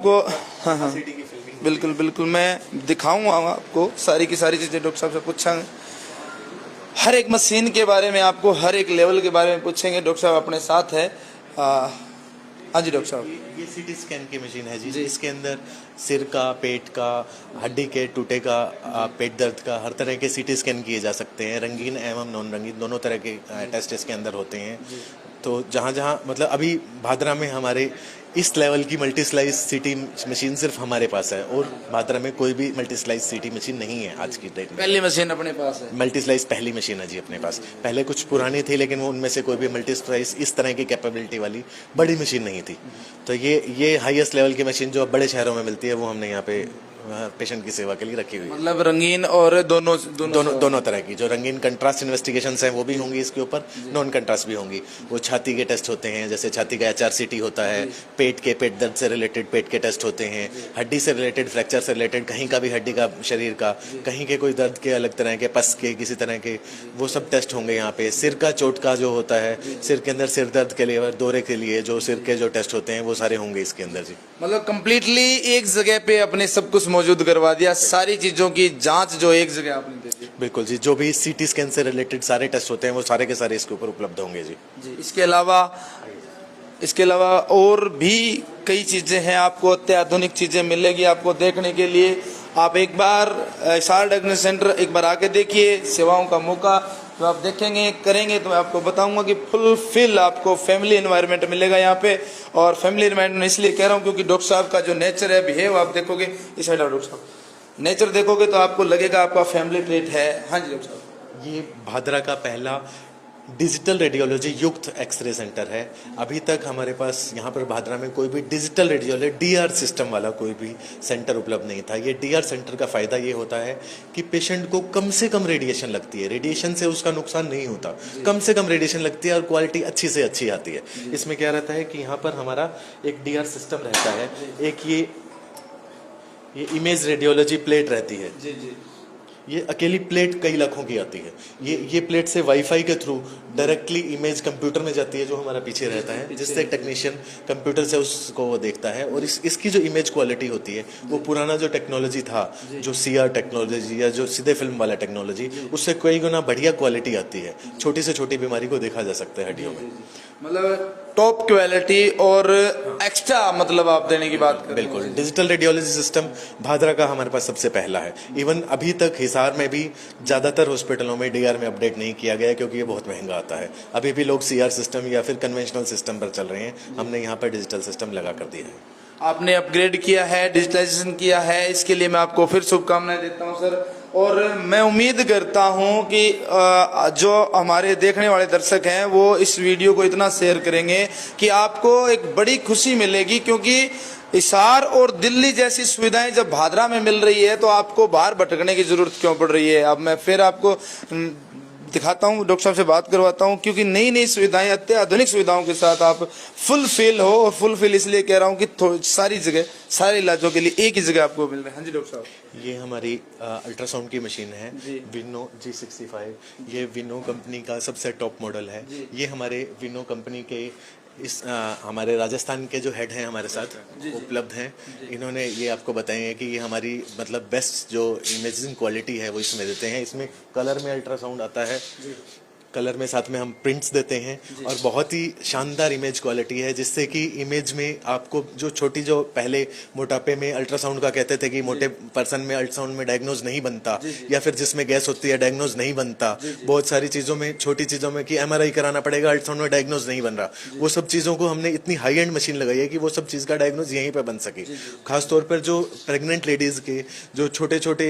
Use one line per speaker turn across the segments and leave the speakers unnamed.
आपको हाँ हाँ बिल्कुल बिल्कुल मैं दिखाऊंगा आपको सारी की सारी चीज़ें डॉक्टर साहब से पूछेंगे, हर एक मशीन के बारे में आपको हर एक लेवल के बारे में पूछेंगे। डॉक्टर साहब अपने साथ है। हाँ जी डॉक्टर साहब।
ये सीटी स्कैन की मशीन है जी। इसके अंदर सिर का, पेट का, हड्डी के टूटे का, पेट दर्द का, हर तरह के सीटी स्कैन किए जा सकते हैं। रंगीन एवं नॉन रंगीन दोनों तरह के टेस्ट इसके अंदर होते हैं। तो जहाँ जहाँ मतलब अभी भादरा में हमारे इस लेवल की मल्टी स्लाइस सीटी मशीन सिर्फ हमारे पास है, और भादरा में कोई भी मल्टी स्लाइस सीटी मशीन नहीं है आज की डेट में।
पहली मशीन अपने पास है,
मल्टी स्लाइस पहली मशीन है जी अपने पास। पहले कुछ पुरानी थी, लेकिन वो उनमें से कोई भी मल्टी स्लाइस इस तरह की कैपेबिलिटी वाली बड़ी मशीन नहीं थी। तो ये हाईएस्ट लेवल की मशीन जो बड़े शहरों में मिलती है, वो हमने यहाँ पे पेशेंट की सेवा के लिए रखी हुई है।
मतलब रंगीन और
दोनों तरह की, जो रंगीन कंट्रास्ट इन्वेस्टिगेशंस हैं वो भी होंगी इसके ऊपर, नॉन कंट्रास्ट भी होंगी। वो छाती के टेस्ट होते हैं, जैसे छाती का HRCT होता है, पेट दर्द से रिलेटेड पेट के टेस्ट होते हैं, हड्डी से रिलेटेड, फ्रैक्चर से रिलेटेड, कहीं का भी हड्डी का, शरीर का कहीं के कोई दर्द के, अलग तरह के, पस के, किसी तरह के, वो सब टेस्ट होंगे यहाँ पे। सिर का चोट का जो होता है, सिर के अंदर सिर दर्द के लिए, दौरे के लिए जो सिर के जो टेस्ट होते हैं, वो सारे होंगे इसके अंदर जी।
मतलब कम्प्लीटली एक जगह पे अपने सब कुछ मौजूद करवा दिया, सारी चीजों की जांच जो एक जगह आपने दे दी।
बिल्कुल जी, जो भी सीटी स्कैन से रिलेटेड सारे टेस्ट होते हैं, वो सारे के सारे इसके ऊपर उपलब्ध होंगे जी।
इसके अलावा और भी कई चीजें हैं, आपको अत्याधुनिक चीजें मिलेगी आपको देखने के लिए। आप एक बार SR डायग्नोस्टिक सेंटर एक बार आके देखिए, सेवाओं का मौका तो आप देखेंगे करेंगे तो मैं आपको बताऊंगा कि फुलफिल आपको फैमिली एनवायरनमेंट मिलेगा यहाँ पे। और फैमिली एनवायरनमेंट इसलिए कह रहा हूँ क्योंकि डॉक्टर साहब का जो नेचर है, बिहेव आप देखोगे, इस साइड डॉक्टर साहब नेचर देखोगे तो आपको लगेगा आपका फैमिली ट्रीट है। हाँ जी डॉक्टर साहब।
ये भादरा का पहला डिजिटल रेडियोलॉजी युक्त एक्सरे सेंटर है। अभी तक हमारे पास यहाँ पर भादरा में कोई भी डिजिटल रेडियोलॉजी DR सिस्टम वाला कोई भी सेंटर उपलब्ध नहीं था। ये DR सेंटर का फ़ायदा ये होता है कि पेशेंट को कम से कम रेडिएशन लगती है, रेडिएशन से उसका नुकसान नहीं होता, कम से कम रेडिएशन लगती है और क्वालिटी अच्छी से अच्छी आती है। इसमें क्या रहता है कि यहाँ पर हमारा एक DR सिस्टम रहता है, एक ये इमेज रेडियोलॉजी प्लेट रहती है। ये अकेली प्लेट कई लाखों की आती है। ये प्लेट से वाईफाई के थ्रू डायरेक्टली इमेज कंप्यूटर में जाती है, जो हमारा पीछे रहता है, जिससे टेक्नीशियन कंप्यूटर से उसको वो देखता है। और इसकी जो इमेज क्वालिटी होती है, वो पुराना जो टेक्नोलॉजी था, जो CR टेक्नोलॉजी या जो सीधे फिल्म वाला टेक्नोलॉजी, उससे कई गुना बढ़िया क्वालिटी आती है। छोटी से छोटी बीमारी को देखा जा सकता है हड्डियों में।
मतलब टॉप क्वालिटी और एक्स्ट्रा मतलब आप देने की बात करें।
बिल्कुल, डिजिटल रेडियोलॉजी सिस्टम भादरा का हमारे पास सबसे पहला है। इवन अभी तक हिसार में भी ज़्यादातर हॉस्पिटलों में DR में अपडेट नहीं किया गया, क्योंकि ये बहुत महंगा आता है। अभी भी लोग CR सिस्टम या फिर कन्वेंशनल सिस्टम पर चल रहे हैं। हमने यहाँ पर डिजिटल सिस्टम लगा कर दिया है।
आपने अपग्रेड किया है, डिजिटलाइजेशन किया है, इसके लिए मैं आपको फिर शुभकामनाएं देता हूं सर। और मैं उम्मीद करता हूं कि जो हमारे देखने वाले दर्शक हैं वो इस वीडियो को इतना शेयर करेंगे कि आपको एक बड़ी खुशी मिलेगी, क्योंकि हिसार और दिल्ली जैसी सुविधाएं जब भादरा में मिल रही है तो आपको बाहर भटकने की जरूरत क्यों पड़ रही है। अब मैं फिर आपको दिखाता हूँ, डॉक्टर साहब से बात करवाता हूँ, क्योंकि नई नई सुविधाएं, अत्याधुनिक सुविधाओं के साथ आप फुलफिल हो। और फुलफिल इसलिए कह रहा हूँ कि सारी जगह सारे इलाजों के लिए एक ही जगह आपको मिल रहा है। हाँ जी डॉक्टर साहब।
ये हमारी अल्ट्रासाउंड की मशीन है, विनो G65। ये विनो कंपनी का सबसे टॉप मॉडल है। ये हमारे विनो कंपनी के हमारे राजस्थान के जो हेड हैं हमारे साथ उपलब्ध हैं। इन्होंने ये आपको बताएंगे कि ये हमारी मतलब बेस्ट जो इमेजिंग क्वालिटी है वो इसमें देते हैं। इसमें कलर में अल्ट्रासाउंड आता है, कलर में साथ में हम प्रिंट्स देते हैं, और बहुत ही शानदार इमेज क्वालिटी है, जिससे कि इमेज में आपको जो छोटी, जो पहले मोटापे में अल्ट्रासाउंड का कहते थे कि मोटे पर्सन में अल्ट्रासाउंड में डायग्नोज नहीं बनता, या फिर जिसमें गैस होती है डायग्नोज नहीं बनता, बहुत सारी चीज़ों में, छोटी चीज़ों में कि MRI कराना पड़ेगा, अल्ट्रासाउंड में डायग्नोज नहीं बन रहा, वो सब चीज़ों को हमने इतनी हाई एंड मशीन लगाई है कि वो सब चीज़ का डायग्नोज यहीं पर बन सके। खासतौर पर जो प्रेग्नेंट लेडीज़ के जो छोटे छोटे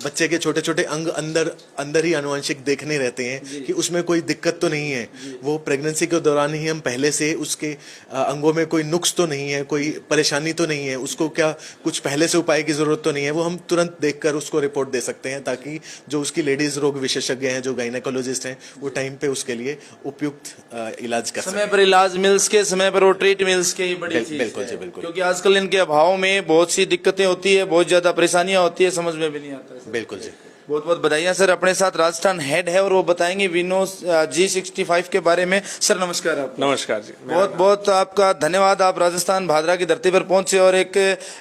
बच्चे के छोटे छोटे अंग अंदर ही आनुवंशिक देखने रहते हैं कि में कोई दिक्कत तो नहीं है, वो प्रेगनेंसी के दौरान ही हम पहले से उसके अंगों में कोई नुक्स तो नहीं है, कोई परेशानी तो नहीं है, उसको क्या कुछ पहले से उपाय की जरूरत तो नहीं है, वो हम तुरंत देखकर उसको रिपोर्ट दे सकते हैं, ताकि जो उसकी लेडीज रोग विशेषज्ञ हैं, जो गायनेकोलॉजिस्ट हैं, वो टाइम पे उसके लिए उपयुक्त इलाज कर
समय पर इलाज मिल सके, समय पर वो ट्रीट मिल सके। ये बड़ी चीज है।
बिल्कुल जी, बिल्कुल,
क्योंकि आजकल इनके अभाव में बहुत सी दिक्कतें होती है, बहुत ज्यादा परेशानियां होती है, समझ में भी नहीं आता है।
बिल्कुल जी।
बहुत बहुत बधाइयाँ सर। अपने साथ राजस्थान हेड है और वो बताएंगे विनो G65 के बारे में। सर नमस्कार। आप
नमस्कार जी।
बहुत बहुत आपका धन्यवाद, आप राजस्थान भादरा की धरती पर पहुंचे और एक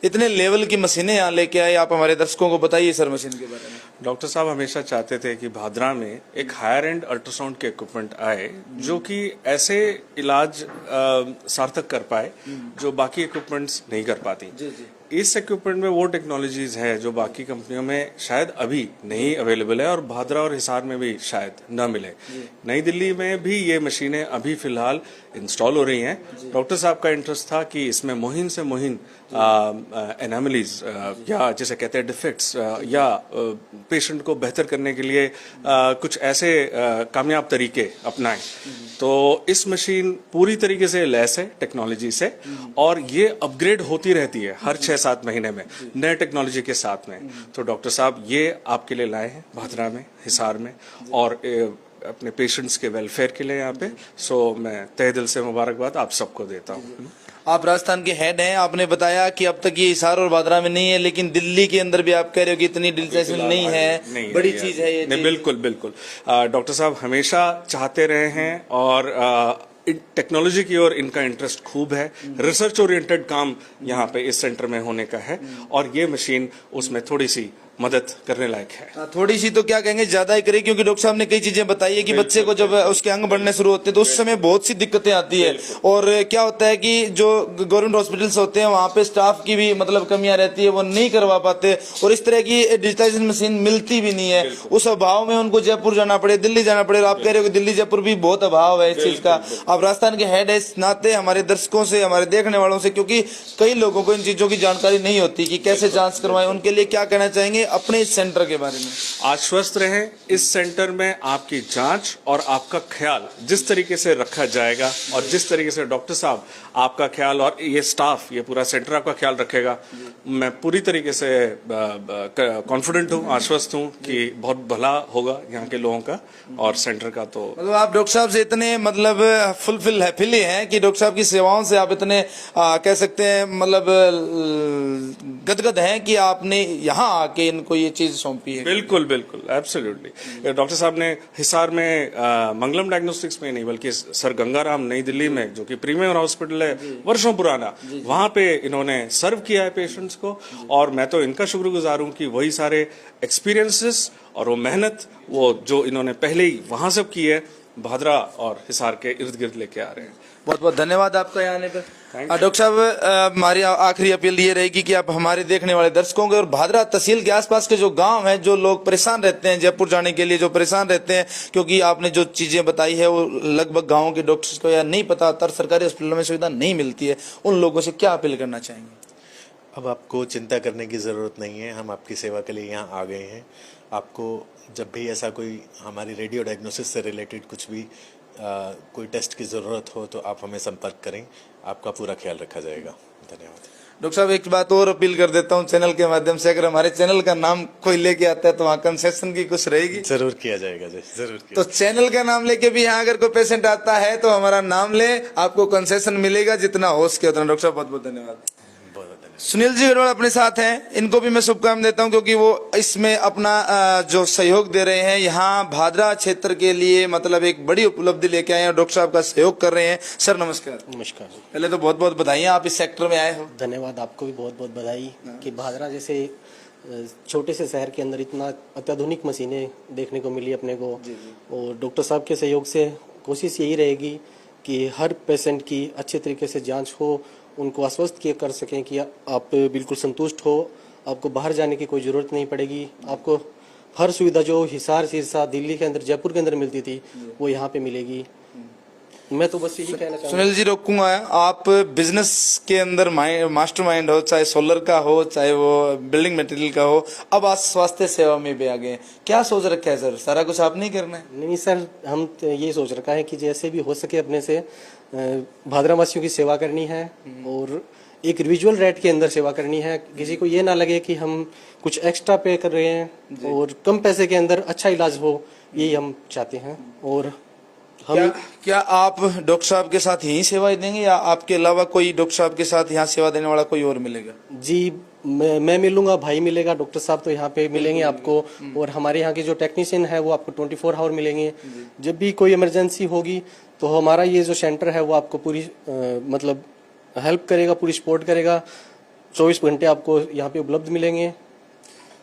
इतने लेवल की मशीनें यहाँ लेके आए। आप हमारे दर्शकों को बताइए सर मशीन के बारे में।
डॉक्टर साहब हमेशा चाहते थे कि भादरा में एक हायर एंड अल्ट्रासाउंड के इक्विपमेंट आए जो कि ऐसे इलाज सार्थक कर पाए जो बाकी इक्विपमेंट्स नहीं कर पाती। इस इक्विपमेंट में वो टेक्नोलॉजीज है जो बाकी कंपनियों में शायद अभी नहीं अवेलेबल है और भादरा और हिसार में भी शायद न मिले। नई दिल्ली में भी ये मशीनें अभी फिलहाल इंस्टॉल हो रही हैं। डॉक्टर साहब का इंटरेस्ट था कि इसमें मुहिम से मुहिम एनामलीज या जैसे कहते हैं डिफेक्ट्स या पेशेंट को बेहतर करने के लिए कुछ ऐसे कामयाब तरीके अपनाएं। तो इस मशीन पूरी तरीके से लैस है टेक्नोलॉजी से और ये अपग्रेड होती रहती है हर 6-7 महीने में नए टेक्नोलॉजी के साथ में। तो डॉक्टर साहब ये आपके लिए लाए हैं भादरा में, हिसार में और अपने पेशेंट्स के वेलफेयर के लिए यहाँ पे। सो मैं तहे दिल से मुबारकबाद आप सबको देता हूँ।
आप राजस्थान के हेड हैं, आपने बताया कि अब तक ये हिसार और भादरा में नहीं है, लेकिन दिल्ली के अंदर भी आप कह रहे हो कि इतनी डिजिटाइजेशन नहीं है, बड़ी चीज है ये।
नहीं, बिल्कुल बिल्कुल। डॉक्टर साहब हमेशा चाहते रहे हैं और टेक्नोलॉजी की ओर इनका इंटरेस्ट खूब है। रिसर्च ओरिएंटेड काम यहाँ पे इस सेंटर में होने का है और ये मशीन उसमें थोड़ी सी मदद करने लायक है।
थोड़ी सी तो क्या कहेंगे, ज्यादा ही करें, क्योंकि डॉक्टर साहब ने कई चीजें बताई है कि बच्चे को जब उसके अंग बढ़ने शुरू होते हैं तो उस समय बहुत सी दिक्कतें आती है। और क्या होता है कि जो गवर्नमेंट हॉस्पिटल्स होते हैं वहां पे स्टाफ की भी मतलब कमियां रहती है, वो नहीं करवा पाते और इस तरह की डिजिटाइजेशन मशीन मिलती भी नहीं है। उस अभाव में उनको जयपुर जाना पड़े, दिल्ली जाना पड़े। आप कह रहे हो कि दिल्ली जयपुर भी बहुत अभाव है इस चीज का। आप राजस्थान के हेड है, इस नाते हमारे दर्शकों से, हमारे देखने वालों से, क्योंकि कई लोगों को इन चीजों की जानकारी नहीं होती कि कैसे जांच करवाएं, उनके लिए क्या कहना चाहेंगे अपने इस सेंटर के बारे में?
आश्वस्त रहें, इस सेंटर में आपकी जांच और आपका ख्याल जिस तरीके से रखा जाएगा और जिस तरीके से डॉक्टर साहब आपका ख्याल और ये स्टाफ, ये पूरा सेंटर आपका ख्याल रखेगा, मैं पूरी तरीके से कॉन्फिडेंट हूँ, आश्वस्त हूँ कि बहुत भला होगा यहाँ के लोगों का और सेंटर का। तो
मतलब आप डॉक्टर साहब से इतने मतलब फुलफिल हैं कि डॉक्टर साहब की सेवाओं से आप इतने कह सकते हैं मतलब गदगद हैं कि आपने यहाँ आके इनको ये चीज सौंपी है।
बिल्कुल बिल्कुल, एब्सोल्युटली। डॉक्टर साहब ने हिसार में मंगलम डायग्नोस्टिक्स में नहीं बल्कि सर गंगाराम नई दिल्ली में, जो कि प्रीमियर हॉस्पिटल है वर्षों पुराना, वहां पे इन्होंने सर्व किया है पेशेंट्स को और मैं तो इनका शुक्रगुजार हूं कि वही सारे एक्सपीरियंसेस और वो मेहनत वो जो इन्होंने पहले ही वहां सब की है भादरा और हिसार के इर्द गिर्द लेके आ रहे हैं।
बहुत बहुत धन्यवाद आपका यहाँ आने पर। डॉक्टर साहब हमारी आखिरी अपील ये रहेगी कि आप हमारे देखने वाले दर्शकों के और भादरा तहसील के आसपास के जो गांव हैं, जो लोग परेशान रहते हैं जयपुर जाने के लिए, जो परेशान रहते हैं, क्योंकि आपने जो चीजें बताई है वो लगभग गाँव के डॉक्टर्स को या नहीं पता होता, सरकारी हॉस्पिटलों में सुविधा नहीं मिलती है, उन लोगों से क्या अपील करना चाहेंगे?
अब आपको चिंता करने की ज़रूरत नहीं है, हम आपकी सेवा के लिए यहाँ आ गए हैं। आपको जब भी ऐसा कोई हमारी रेडियो डायग्नोसिस से रिलेटेड कुछ भी कोई टेस्ट की ज़रूरत हो तो आप हमें संपर्क करें, आपका पूरा ख्याल रखा जाएगा। धन्यवाद।
डॉक्टर साहब एक बात और अपील कर देता हूँ चैनल के माध्यम से, अगर हमारे चैनल का नाम कोई लेके आता है तो वहाँ कंसेशन की कुछ रहेगी?
जरूर किया जाएगा जी, जरूर
तो चैनल का नाम लेके भी यहाँ अगर कोई पेशेंट आता है तो हमारा नाम ले, आपको कंसेशन मिलेगा जितना हो सके उतना। डॉक्टर साहब बहुत बहुत धन्यवाद। सुनील जी गढ़वाल अपने साथ हैं, इनको भी मैं शुभकामनाएं देता हूं क्योंकि वो इसमें अपना जो सहयोग दे रहे हैं, यहाँ भादरा क्षेत्र के लिए मतलब एक बड़ी उपलब्धि लेके आए हैं, डॉक्टर साहब का सहयोग कर रहे हैं। सर नमस्कार।
नमस्कार।
पहले तो बहुत बहुत बधाइयाँ, आप इस सेक्टर में आए हो।
धन्यवाद, आपको भी बहुत बहुत बधाई कि भादरा जैसे छोटे से शहर के अंदर इतना अत्याधुनिक मशीनें देखने को मिली अपने को। और डॉक्टर साहब के सहयोग से कोशिश यही रहेगी कि हर पेशेंट की अच्छे तरीके से जाँच हो, उनको आश्वस्त किया कर सकें कि आप बिल्कुल संतुष्ट हो, आपको बाहर जाने की कोई ज़रूरत नहीं पड़ेगी, आपको हर सुविधा जो हिसार, सिरसा, दिल्ली के अंदर, जयपुर के अंदर मिलती थी वो यहाँ पे मिलेगी। मैं तो बस यही कहना चाहूँगा।
सुनील जी रोकूंगा, आप बिजनेस के अंदर मास्टर माइंड हो, चाहे सोलर का हो, चाहे वो बिल्डिंग मटेरियल का हो, अब आज स्वास्थ्य सेवा में भी आ गए, क्या सोच रखा है सर? सारा कुछ आप नहीं करना है?
नहीं सर, हम ये सोच रखा है कि जैसे भी हो सके अपने से भादरावासियों की सेवा करनी है और एक विजुअल रेट के अंदर सेवा करनी है। किसी को ये ना लगे कि हम कुछ एक्स्ट्रा पे कर रहे हैं और कम पैसे के अंदर अच्छा इलाज हो, यही हम चाहते हैं। और
क्या आप डॉक्टर साहब के साथ यही सेवाएं देंगे या आपके अलावा कोई डॉक्टर साहब के साथ यहाँ सेवा देने वाला कोई और मिलेगा?
जी, मैं मिलूंगा, भाई मिलेगा, डॉक्टर साहब तो यहाँ पे मिलेंगे आपको, और हमारे यहाँ के जो टेक्नीशियन है वो आपको 24 आवर मिलेंगे। जब भी कोई इमरजेंसी होगी तो हमारा ये जो सेंटर है वो आपको पूरी मतलब हेल्प करेगा, पूरी सपोर्ट करेगा। 24 घंटे आपको यहाँ पे उपलब्ध मिलेंगे।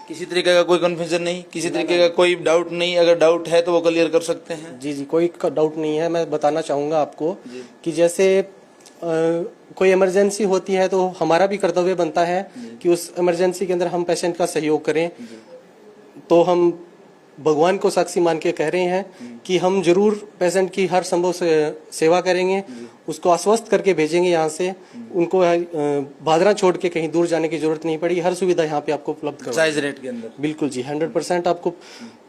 किसी तरीके का कोई कंफ्यूजन नहीं, किसी तरीके का कोई डाउट नहीं, अगर डाउट है तो वो क्लियर कर सकते हैं?
जी, कोई डाउट नहीं है। मैं बताना चाहूँगा आपको कि जैसे कोई इमरजेंसी होती है तो हमारा भी कर्तव्य बनता है कि उस इमरजेंसी के अंदर हम पेशेंट का सहयोग करें। तो हम भगवान को साक्षी मान के कह रहे हैं कि हम जरूर पेशेंट की हर संभव सेवा करेंगे, उसको आश्वस्त करके भेजेंगे यहाँ से। उनको भादरा छोड़ के कहीं दूर जाने की जरूरत नहीं पड़ी, हर सुविधा यहाँ पे आपको उपलब्ध करवाई
जायज रेट के अंदर।
बिल्कुल जी, 100% आपको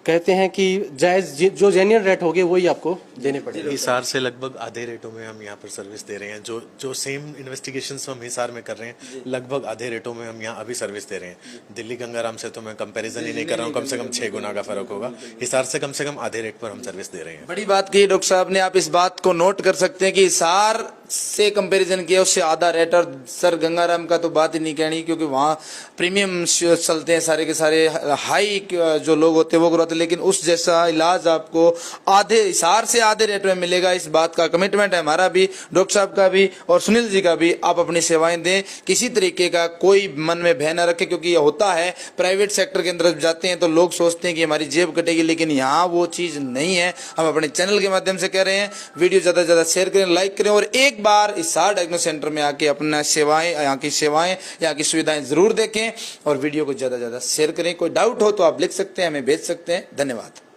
कहते हैं कि जायज जो जेन्युइन रेट होंगे वही आपको देने पड़ेंगे।
हिसार से लगभग आधे रेटों में हम यहाँ पर सर्विस दे रहे हैं। जो सेम इन्वेस्टिगेशंस हम हिसार में कर रहे हैं, लगभग आधे रेटों में हम यहाँ अभी सर्विस दे रहे हैं। दिल्ली गंगाराम से तो मैं कंपैरिजन ही नहीं कर रहा हूँ, कम से कम 6 गुना का फर्क होगा। हिसार से कम आधे रेट पर हम सर्विस दे रहे हैं।
बड़ी बात की डॉक्टर साहब ने, आप इस बात को नोट कर सकते हैं कि हिसार से कंपैरिजन किया उससे आधा रेट। और सर गंगाराम का तो बात ही नहीं कहनी, क्योंकि वहाँ प्रीमियम चलते हैं, सारे के सारे हाई जो लोग होते हैं वो करवाते हैं, लेकिन उस जैसा इलाज आपको आधे हिसार से आधे रेट में मिलेगा। इस बात का कमिटमेंट है हमारा भी, डॉक्टर साहब का भी और सुनील जी का भी। आप अपनी सेवाएं दें, किसी तरीके का कोई मन में भय न रखें, क्योंकि ये होता है प्राइवेट सेक्टर के अंदर जाते हैं तो लोग सोचते हैं कि हमारी जेब कटेगी, लेकिन यहाँ वो चीज नहीं है। हम अपने चैनल के माध्यम से कह रहे हैं, वीडियो ज्यादा से ज्यादा शेयर करें, लाइक करें, और एक बार हिसार डायग्नोस सेंटर में आके अपना सेवाएं, यहाँ की सुविधाएं जरूर देखें, और वीडियो को ज्यादा से ज्यादा शेयर करें। कोई डाउट हो तो आप लिख सकते हैं, हमें भेज सकते हैं। धन्यवाद।